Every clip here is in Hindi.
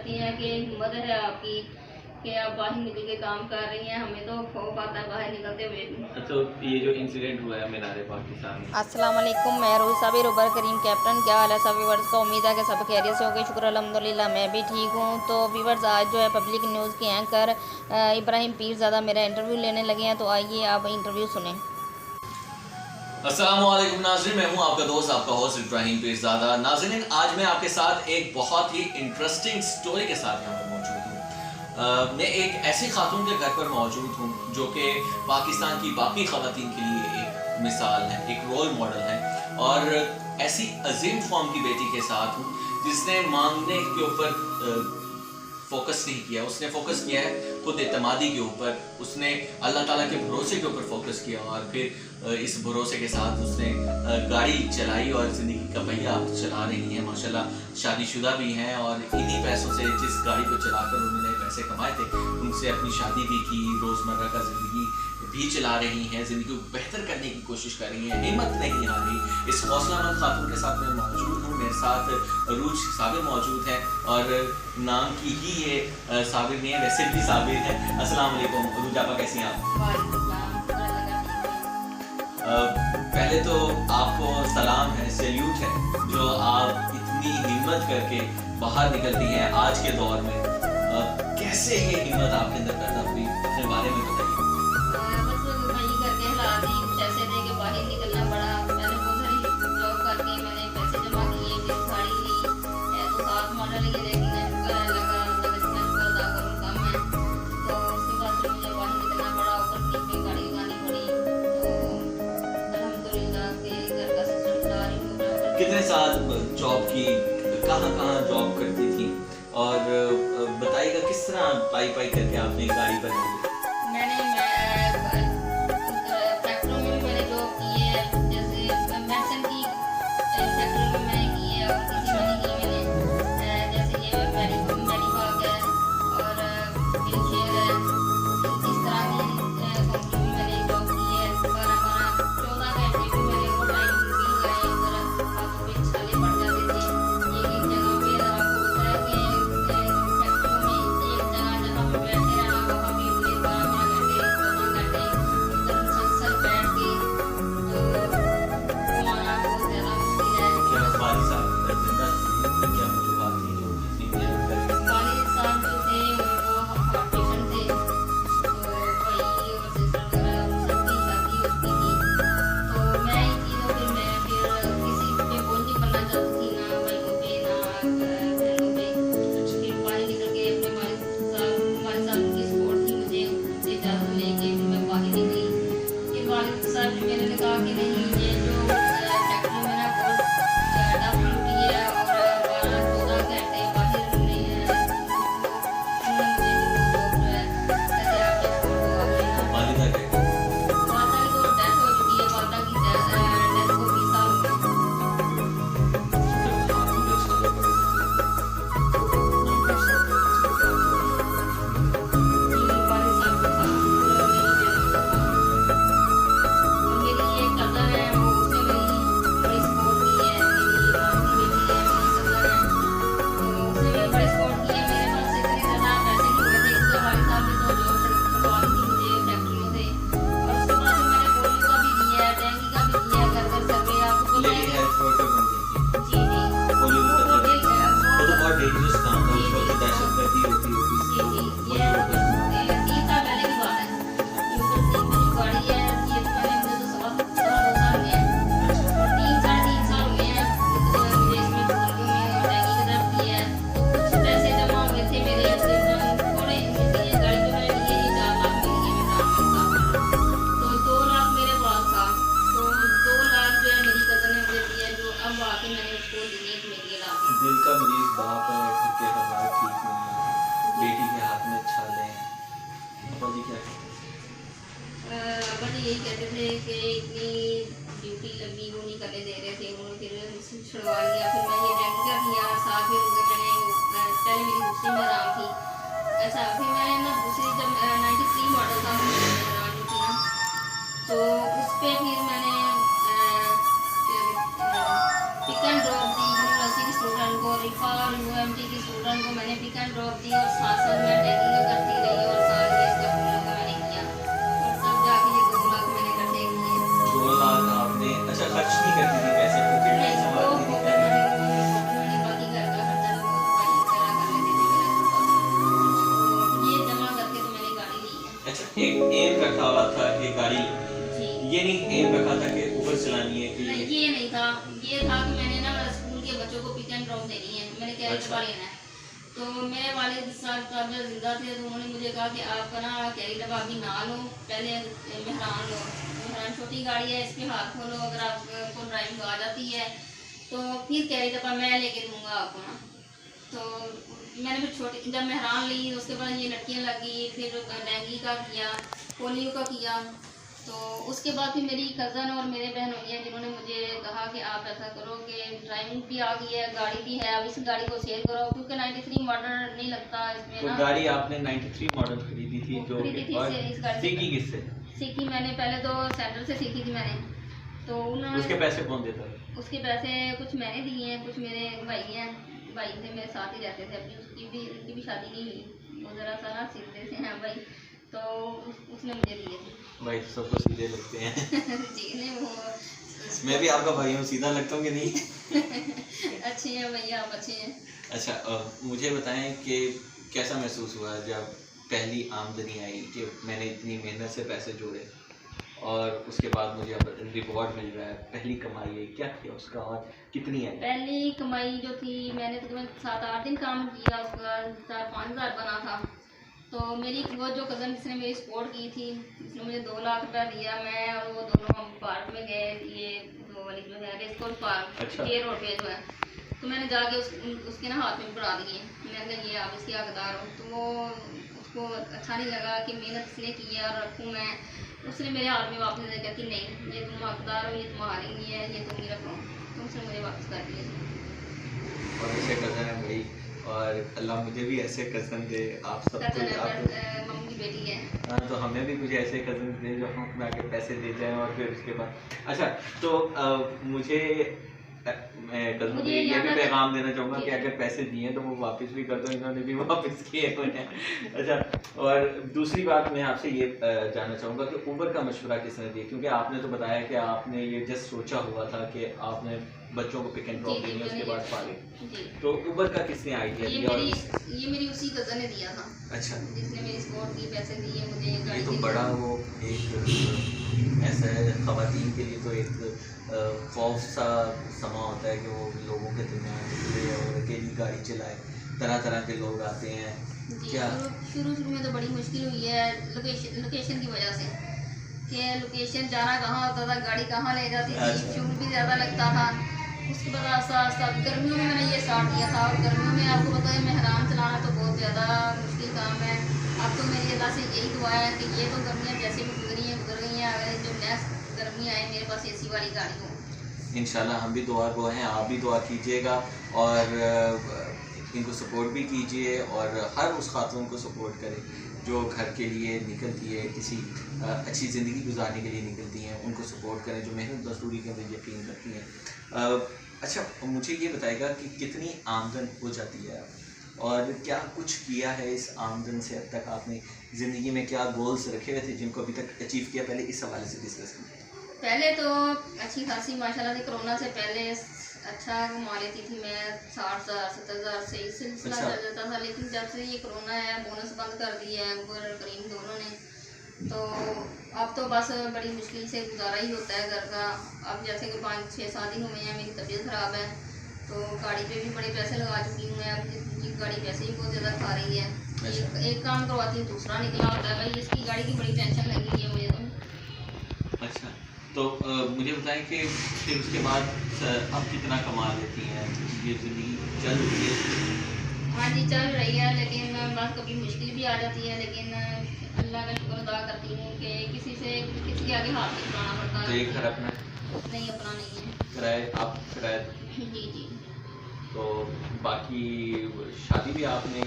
कहती हैं कि हिम्मत है आपकी कि आप बाहर निकल के काम कर रही हैं, हमें तो खौफ आता है बाहर निकलते हुए भी। तो ये जो इंसिडेंट हुआ है मीनार पाकिस्तान में। अस्सलाम वालेकुम, मैं रोज़ साबिर उबर करीम कैप्टन। क्या हाल है सब व्यूवर्स का? उम्मीद है कि सब खैरियत से होगी। शुक्र अल्हम्दुलिल्लाह मैं भी ठीक हूँ। तो व्यूवर्स आज जो है पब्लिक न्यूज़ के एंकर इब्राहिम पीरज़ादा मेरा इंटरव्यू लेने लगे हैं, तो आइए आप इंटरव्यू सुने। अस्सलाम वालेकुम नाज़रीन, मैं हूं आपका दोस्त आपका होस्ट इब्राहिम पीरज़ादा। नाज़रीन, आज मैं आपके साथ एक बहुत ही इंटरेस्टिंग स्टोरी के साथ यहाँ पर मौजूद हूँ। मैं एक ऐसी खातून के घर पर मौजूद हूँ जो कि पाकिस्तान की बाकी ख़वातीन के लिए एक मिसाल है, एक रोल मॉडल है, और ऐसी अजीम कौम की बेटी के साथ हूँ जिसने मांगने के ऊपर फोकस नहीं किया। उसने फोकस किया है खुद एतमादी के ऊपर, उसने अल्लाह ताला के भरोसे के ऊपर फोकस किया, और फिर इस भरोसे के साथ उसने गाड़ी चलाई और ज़िंदगी का पहिया चला रही हैं। माशाल्लाह शादीशुदा भी हैं, और इन्हीं पैसों से, जिस गाड़ी को चलाकर उन्होंने पैसे कमाए थे, उनसे अपनी शादी भी की, रोज़मर्रा का ज़िंदगी भी चला रही हैं, ज़िंदगी को बेहतर करने की कोशिश कर रही हैं, हिम्मत नहीं हारी। इस हौसलामंद खातून के साथ मैं मौजूद हूँ। मेरे साथ अरूज साबिर मौजूद है, और नाम की ही ये साबिर नहीं है, वैसे भी साबिर है। अस्सलाम वालेकुम अरूज आपा, कैसी हैं आप? पहले तो आपको सलाम है, सैल्यूट है, जो आप इतनी हिम्मत करके बाहर निकलती हैं आज के दौर में। कैसे ये हिम्मत आपके अंदर पैदा हुई, अपने बारे में बताइए। बस वही घर के हालात ही कुछ ऐसे थे कि बाहर निकलना पड़ा। मैंने बहुत सारी जॉब करके मैंने पैसे जमा किए, फिर गाड़ी ली, तो 7 मॉडल ही, लेकिन शुक्र है लगा इसमें शुक्र अदा करूँ कम है। तो उसके बाद फिर मुझे बाहर निकलना पड़ा, ऊपर की गाड़ी लगानी पड़ी। तो अल्हम्दुलिल्लाह के घर का सिस्टम चला रही हूँ। कितने साल जॉब की, कहाँ कहाँ जॉब करती थी, और बताइएगा किस तरह पाई पाई करके आपने गाड़ी बनाई? फैक्ट्रियों में भी मैंने जॉब की है, जैसे मेडिसिन की फैक्ट्री में मैंने की है, और किसी में नहीं की मैंने। जैसे ये मेडिफाक है और शेयर है, इस तरह की कंपनी में मैंने जॉब की है। 12-12 14 घंटे भी मैंने वो टाइम भी लगाए, उधर हाथों पे छाले पड़ जाते थे। एक जगह पे आपको पता है कि फैक्ट्रियों में एक जगह जहाँ पे बैठे रहना, वहाँ भी मुझे 12-12 घंटे 14 घंटे मुसलसल बैठ के तो कमाना बहुत ज़्यादा मुश्किल है। क्या वालिद साहब जिंदा थे? क्या मुझे बात थी जो इतनी मेहनत करी? वालिद साहब जो थे वो हार्ट पेशेंट थे, तो भाई और सिस्टर वगैरह सबकी शादी हो चुकी थी। तो मैं ही थी, तो फिर मैं किसी पे बोझ नहीं बनना चाहती थी, ना भाइयों पे ना बहनों पे। फिर बाहर निकल के अपने वालिद साहब की सपोर्ट थी, मुझे उनसे इजाज़त लेके फिर मैं बाहर निकली। फिर वालिद साहब ने मैंने कहा कि नहीं, ये जो फैक्ट्री में ना बहुत टफ ड्यूटी है, और 12-14 घंटे बाहर रह रहे हैं, तो मुझे भी जो है जैसे आप सपोर्ट हो अपने। वालिदा क्या वादा की तो डेथ हो चुकी है, वादा की डेथ को 20 साल हो गए। वालिद साहब के साथ मेरी बहन के साथ, और मेरी एक कज़न है, वो उसने मेरी बड़ी सपोर्ट की है। मेरी मामी की बेटी है, मेरी कज़न है, तो उसने मेरी बड़ी सपोर्ट की है। मेरे पास इतने ज़्यादा पैसे नहीं हुए थे, इसलिए वालिद साहब ने तो जॉब छुड़वा दी थी मुझे फैक्ट्रियों से। और उसके बाद फिर मैंने पोलियो का भी किया है, डेंगू का भी किया है, घर घर सर्वे। आपको पता है लेडी कि हेल्थ वर्कर बन गई थी? जी जी पोलियो वो मतलब डेंगू वो तो बहुत डेंजरस काम था, उस वक्त दहशतगर्दी होती जी होगी। जी, ये 3 साल पहले की बात है। ये ऊपर से मेरी गाड़ी है, ये तो मैंने मुझे तो 2 साल हुए हैं, और 3-3.5 साल हुए हैं मुझे इसमें पोलियो में और डेंगू की तरफ की है। तो कुछ पैसे जमा हुए थे मेरे, तकरीबन थोड़े ये गाड़ी जो मैंने ली है, 4 लाख में ली है मेरे साथ। तो 2 लाख मेरे पास था, तो 2 लाख जो है मेरी कज़न ने मुझे दिया, जो अब आके मैंने उसको दिए मेरे लिए ला के। दिल का मरीज बाप है, घर के हालात ठीक नहीं है, बेटी के हाथ में छाले हैं, पापा जी क्या कहते हैं? पापा जी यही कहते थे कि इतनी ड्यूटी लंबी वो नहीं करने दे रहे थे, उन्होंने फिर छुड़वा लिया। फिर मैं ये डेंगू का किया, साथ में मैंने पहले मेरी दूसरी में आराम थी। अच्छा, फिर मैंने ना दूसरी जब 93 मॉडल था रानी थी ना, तो उस पर फिर मैंने पिक एंड ड्रॉप दी, यूनिवर्सिटी स्टूडेंट स्टूडेंट को, रिफा और UMT की स्टूडेंट को मैंने पिक एंड ड्रॉप दी और साथ साथ मैं टैगिंग करती रही और साल ये इसका पूरा मैंने किया और सब जाके ये 2 लाख मैंने इकट्ठे किए। 2 लाख आपने अच्छा खर्च नहीं करती थी पैसे, पॉकेट में नहीं, वो संभालती थी? मैंने बाकी घर का खर्चा तो भाई करा कर लेती थी मेरा छोटा, तो ये जमा करके तो मैंने गाड़ी ली है। अच्छा, एक एम रखा हुआ था कि गाड़ी, जी ये नहीं एम रखा था कि ऊपर चलानी है कि नहीं, ये नहीं था, ये था कि मैंने ना स्कूल के बच्चों को पिक एंड ड्रॉप देनी है, मैंने कैरियर अच्छा। डब्बा लेना है। तो मेरे वालिद साहब तब जब जिंदा थे तो उन्होंने मुझे कहा कि आप ना कैरियर डब्बा अभी ना लो, पहले मेहरान लो, मेहरान छोटी गाड़ी है, इस पे हाथ खोलो, अगर आपको ड्राइविंग आ जाती है तो फिर कैरियर डब्बा मैं लेके दूंगा आपको ना। तो मैंने फिर छोटी जब मेहरान ली उसके बाद ये लड़कियाँ लगी, फिर डेंगी का किया, पोलियो का किया। तो उसके बाद फिर मेरी कज़न और मेरे बहनोई हैं जिन्होंने मुझे कहा कि आप ऐसा करो कि ड्राइविंग भी आ गई है, गाड़ी भी है, अब इस गाड़ी को सेल करो क्योंकि 93 मॉडल नहीं लगता इसमें तो ना। गाड़ी आपने 93 मॉडल खरीदी थी जो खरीदी थी और इस गाड़ी से। सीखी किससे? सीखी मैंने पहले तो सेंटर से सीखी थी मैंने, तो उन्होंने उसके पैसे कौन देता है? उसके पैसे कुछ मैंने दिए हैं, कुछ मेरे भाई हैं, भाई थे मेरे साथ ही रहते थे, अभी उनकी भी शादी नहीं हुई, वो ज़रा सा ना सीखते थे हैं भाई, तो उसने मुझे दिए थे। भाई तो सबको सीधे लगते हैं। जी नहीं वो मैं भी आपका भाई हूँ, सीधा लगता हूँ कि नहीं? अच्छे हैं भैया, आप अच्छे हैं। अच्छा, मुझे बताएं कि कैसा महसूस हुआ जब पहली आमदनी आई कि मैंने इतनी मेहनत से पैसे जोड़े और उसके बाद मुझे अब रिवॉर्ड मिल रहा है, पहली कमाई है, क्या थी उसका और कितनी आई? पहली कमाई जो थी मैंने तकरीबन 7-8 दिन काम किया, उसका 4-5 हज़ार बना था। तो मेरी वो जो कज़न जिसने मेरी सपोर्ट की थी उसने मुझे 2 लाख रुपया दिया, मैं और वो दोनों हम पार्क में गए, ये वो वाली जो है रेसकोर्स पार्क, अच्छा। ये रोड पे जो है, तो मैंने जाके उसके ना हाथ में पकड़ा दिए, मैंने कहा ये आप इसके हकदार हो। तो वो उसको अच्छा नहीं लगा कि मेहनत इसने की है और रखूँ मैं, उसने मेरे हाथ में वापस दे कहती नहीं ये तुम हकदार हो, ये तुम्हारी नहीं है, ये तुम ही रखो, तो उसने मुझे वापस कर दिया। और ऐसे कज़न है भाई, और अल्लाह मुझे भी ऐसे कज़न दे, आप सब कज़न कुछ आप है, मम्मी की बेटी है। हाँ, तो हमें भी कुछ ऐसे कज़न दे जो हम अपना के पैसे दे जाएं और फिर उसके बाद अच्छा तो मुझे मैं कज़न मुझे ये भी यहाँ पैगाम देना चाहूँगा जी। कि अगर पैसे दिए तो वो वापस भी कर दो, इन्होंने भी वापस किए हुए हैं। अच्छा, और दूसरी बात मैं आपसे ये जानना चाहूँगा कि उबर का मशवरा किसने दिया, क्योंकि आपने तो बताया कि आपने ये जस्ट सोचा हुआ था कि आपने बच्चों को पिक एंड ड्रॉप जी, देनी है, जी, उसके मैंने बाद पाले, जी तो उबर का किसने आइडिया ये दिया? और मेरी उसी कज़न ने दिया था, अच्छा, जिसने मेरी सपोर्ट की, पैसे दिए मुझे ये गाड़ी तो के लिए। बड़ा वो एक ऐसा है, ख़वातीन के लिए तो एक खौफ सा समा होता है कि वो लोगों के दरमियान निकले और अकेली गाड़ी चलाए, तरह तरह के लोग आते हैं। जी, क्या शुरू में तो बड़ी मुश्किल हुई है लोकेशन की वजह से कि लोकेशन जाना कहाँ होता था, गाड़ी कहाँ ले जाती थी, अच्छा। फ्यूल भी ज़्यादा लगता था। उसके बाद आस्ता आस्ता गर्मियों में मैंने ये स्टार्ट किया था, और गर्मियों में आपको पता है मेहरान चलाना तो बहुत ज़्यादा मुश्किल काम है। अब तो मेरी अल्लाह से यही दुआ है कि ये तो गर्मियाँ जैसे भी गुजर गई हैं, अगर जो नेक्स्ट गर्मी आए मेरे पास AC वाली गाड़ी हो। इंशाल्लाह हम भी दुआ गो हैं, आप भी दुआ कीजिएगा और इनको सपोर्ट भी कीजिए और हर उस खातून को सपोर्ट करें जो घर के लिए निकलती है, किसी अच्छी ज़िंदगी गुजारने के लिए निकलती हैं, उनको सपोर्ट करें जो मेहनत मजदूरी के अंदर यकीन करती हैं। अच्छा, मुझे ये बताएगा कि कितनी आमदन हो जाती है और क्या कुछ किया है इस आमदन से अब तक? आपने ज़िंदगी में क्या गोल्स रखे हुए थे जिनको अभी तक अचीव किया, पहले इस हवाले से डिस्कस करें। पहले तो अच्छी खासी माशाल्लाह से कोरोना से पहले अच्छा कमा लेती थी मैं, 60,000 70,000 से ही सिलसिला अच्छा। चल जाता था, लेकिन जब से ये कोरोना है बोनस बंद कर दिया है ऊबर और करीम दोनों ने, तो अब तो बस बड़ी मुश्किल से गुजारा ही होता है घर का। अब जैसे कि 5-6-7 दिन हुए हैं मेरी तबीयत ख़राब है, तो गाड़ी पे भी बड़े पैसे लगा चुकी हूँ मैं, अब ये गाड़ी पैसे ही बहुत ज़्यादा खा रही है। एक काम करवाती हूँ दूसरा निकला होता है, भाई इसकी गाड़ी की बड़ी टेंशन लगी है मुझे तो। अच्छा, तो मुझे बताएं कि फिर उसके बाद अब कितना कमा लेती हैं, ये ज़िंदगी चल रही है? हाँ जी चल रही है, लेकिन बस कभी मुश्किल भी आ जाती है, लेकिन अल्लाह का शुक्र अदा करती हूँ कि किसी के आगे हाथ नहीं फैलाना पड़ता। तो ये घर अपना नहीं, अपना नहीं है। किराए, आप किराए? जी जी तो बाकी शादी भी आपने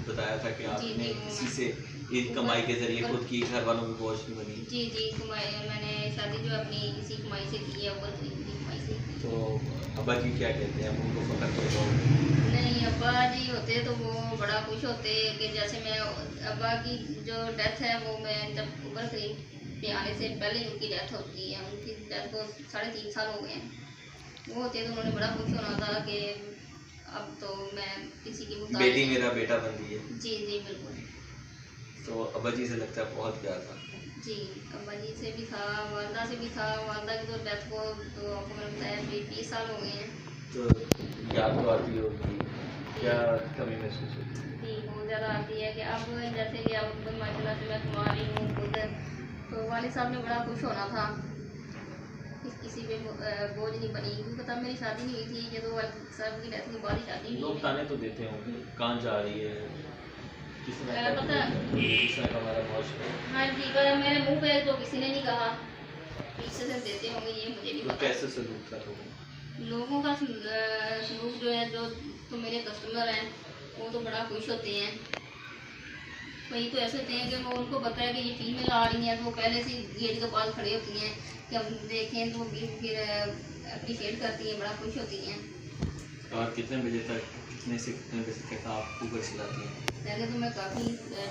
बताया था कि जी, आपने जी, किसी से इस कमाई के ज़रिए खुद की, घर वालों की बोझ नहीं बनी। जी जी मैंने शादी जो अपनी इसी कमाई से की है, वो इसी कमाई ऐसी। तो अब्बा जी क्या कहते हैं, आप उनको फखर करो? नहीं, अब्बा जी होते तो वो बड़ा खुश होते कि जैसे मैं अब्बा की जो डेथ है वो मैं जब ऊपर करीब पे आने से पहले ही उनकी डेथ होती है। उनकी डेथ को 3.5 साल हो गए हैं। वो होते तो उन्होंने बड़ा खुश होना था कि अब तो मैं किसी की मुताबिक। बेटी मेरा बेटा बन रही है। जी जी बिल्कुल। तो अब्बा जी से लगता है बहुत प्यार था। जी, अब्बा जी से भी था, वालदा से भी था। वालदा की तो डेथ को तो आपको मैंने बताया 20 साल हो गए हैं। तो याद तो आती होगी, क्या कमी महसूस होती है? जी, बहुत ज़्यादा आती है कि अब जैसे कि अब माशाल्लाह से मैं कमा रही हूँ खुद, तो वालिद साहब ने बड़ा खुश होना था कि किसी पे बोझ नहीं बनी, क्योंकि तब मेरी शादी नहीं हुई थी। ये तो वालिद साहब की डेथ के बाद ही शादी हुई लोग है। ताने तो देते होंगे, कहाँ जा रही है, किस तरह का पता- किस तरह का हमारा माशरा है। हाँ जी, पर मेरे मुंह पे तो किसी ने नहीं कहा, पीछे से देते होंगे, ये मुझे नहीं तो पता। कैसे सलूक था लोगों? लोगों का सलूक जो है, जो तो मेरे कस्टमर हैं वो तो बड़ा खुश होते हैं। कई तो ऐसे होते हैं कि वो उनको पता है कि ये फीमेल आ रही है तो वो पहले से गेट के पास खड़े होती हैं कि हम देखें, तो फिर अप्रिशिएट करती हैं, बड़ा खुश होती हैं। और कितने बजे तक, कितने से कितने बजे तक आप ऊबर चलाती हैं? पहले तो मैं काफ़ी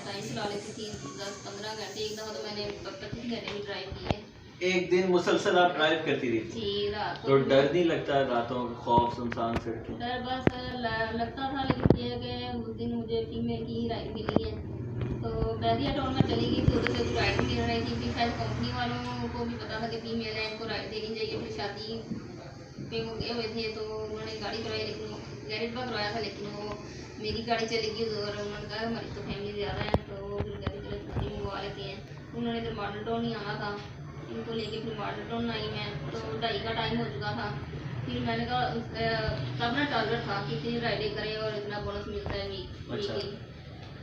टाइम चला लेती थी, 10-15 घंटे। एक दफ़ा तो मैंने 25 घंटे भी ड्राइव की है। एक दिन मुसलसल आप ड्राइव करती रही थी? जी, रात तो डर नहीं लगता रातों का, खौफ, सुनसान सड़कें? डर बस लगता था, लेकिन ये है कि उस दिन मुझे फीमेल की ही राइड मिली है। तो बैरिया टाउन में चली गई थी, उधर से तो राइड नहीं रही थी। फिर शायद कंपनी वालों को भी पता था कि फीमेल है, इनको राइड देनी चाहिए। फिर शादी पे वो गए हुए थे तो उन्होंने गाड़ी करवाई, लेकिन गैरेज पर करवाया था, लेकिन वो मेरी गाड़ी चली गई और उन्होंने कहा हमारी तो फैमिली ज़्यादा है, तो वो फिर कहते चलो गाड़ी मंगवा लेते हैं। उन्होंने फिर मॉडल टाउन ही आना था, इनको लेके फिर मॉडल टाउन आई मैं, तो 2:30 का टाइम हो चुका था। फिर मैंने कहा तब ना टारगेट था कि इतनी राइडें करें और इतना बोनस मिलता है वीक अच्छा। की।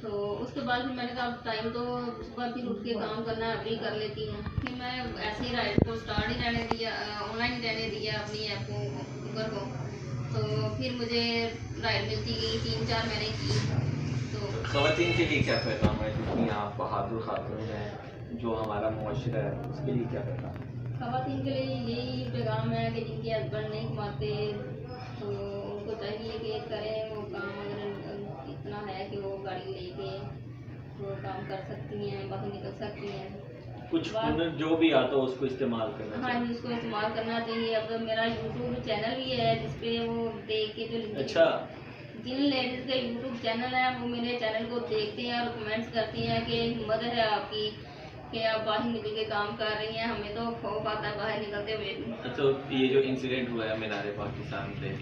तो उसके बाद फिर मैंने कहा टाइम तो सुबह फिर उठ के काम करना है, अभी कर लेती हूँ। फिर मैं ऐसे ही राइड को स्टार्ट ही रहने दिया, ऑनलाइन ही रहने दिया अपनी ऐप को, ऊबर को। तो फिर मुझे राइड मिलती गई, 3-4 मैंने की। तो ख़वातीन के लिए क्या पैगाम है, जितनी आप बहादुर खातून हैं, जो हमारा मुआशरा है, उसके लिए क्या पैगाम है? ख़वातीन के लिए यही पैगाम है कि जिनके हस्बैंड नहीं कमाते तो उनको चाहिए कि करें वो काम। अगर इतना है कि वो गाड़ी लेके वो काम कर सकती हैं, बाहर निकल सकती हैं। कुछ बात- हुनर जो भी आता हो उसको इस्तेमाल करना हाँ चाहिए। जी, उसको इस्तेमाल करना चाहिए। अब मेरा यूट्यूब चैनल भी है जिसपे वो देख के जो अच्छा, जिन लेडीज़ का यूट्यूब चैनल है वो मेरे चैनल को देखते हैं और कमेंट्स करती हैं कि हिम्मत है आपकी कि आप बाहर निकल के काम कर रही हैं, हमें तो खौफ आता है बाहर निकलते हुए भी। तो ये जो इंसिडेंट हुआ है मीनार पाकिस्तान पे,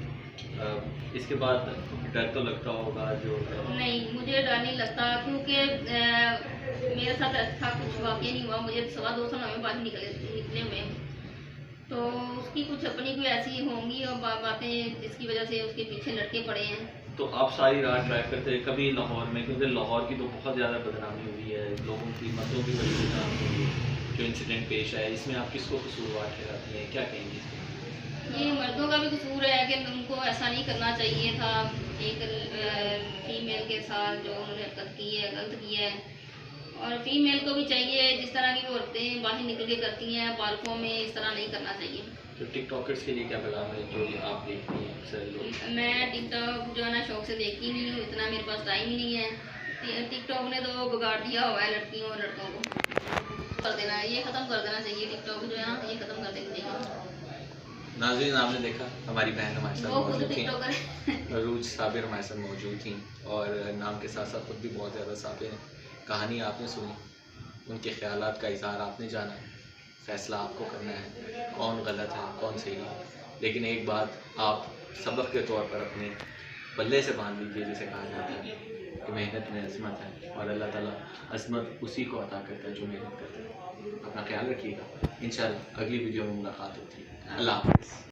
इसके बाद डर तो लगता होगा जो नहीं, मुझे डर नहीं लगता, क्योंकि मेरे साथ ऐसा कुछ वाकई नहीं हुआ। मुझे 2.25 साल हमें बाहर निकले हुए, तो उसकी कुछ अपनी कोई ऐसी होंगी और बातें जिसकी वजह से उसके पीछे लड़के पड़े हैं। तो आप सारी रात ड्राइव करते हैं कभी लाहौर में, क्योंकि लाहौर की तो बहुत ज़्यादा बदनामी हुई है, लोगों की मतों की बड़ी बदनामी हुई है, जो इंसिडेंट पेश है इसमें आप किसको कसूरवार ठहराती हैं, क्या कहेंगे इस पर? ये मर्दों का भी कसूर है कि उनको ऐसा नहीं करना चाहिए था। एक फीमेल के साथ जो उन्होंने हरकत की है, गलत किया है। और फीमेल को भी चाहिए, जिस तरह की वो औरतें बाहर निकल के करती हैं पार्कों में, इस तरह नहीं करना चाहिए। तो टिकटॉकर्स के लिए क्या पैगाम है जो आप देखती हैं अक्सर लोग? मैं टिकटॉक जो है ना शौक से देखती नहीं हूँ, इतना मेरे पास टाइम ही नहीं है। टिकटॉक ने तो बिगाड़ दिया हुआ है लड़कियों और लड़कों को। कर देना, ये ख़त्म कर देना चाहिए। टिकटॉक जो है ना, ये ख़त्म कर देना चाहिए। नाज़रीन, आपने देखा हमारी बहन हमारे साथ वो खुद मौजूद थी, टिकटॉकर है। रूज साबिर हमारे साथ मौजूद थी और नाम के साथ साथ खुद भी बहुत ज़्यादा साबिर हैं। कहानी आपने सुनी, उनके ख्यालात का इज़हार आपने जाना, फ़ैसला आपको करना है कौन गलत है कौन सही है। लेकिन एक बात आप सबक के तौर पर अपने पल्ले से बांध लीजिए, जिसे कहा जाता है कि मेहनत में अज़मत है और अल्लाह ताला अज़मत उसी को अता करता है जो मेहनत करता है। अपना ख्याल रखिएगा, इंशाअल्लाह अगली वीडियो में मुलाकात होती है। अल्लाह हाफ़िज़।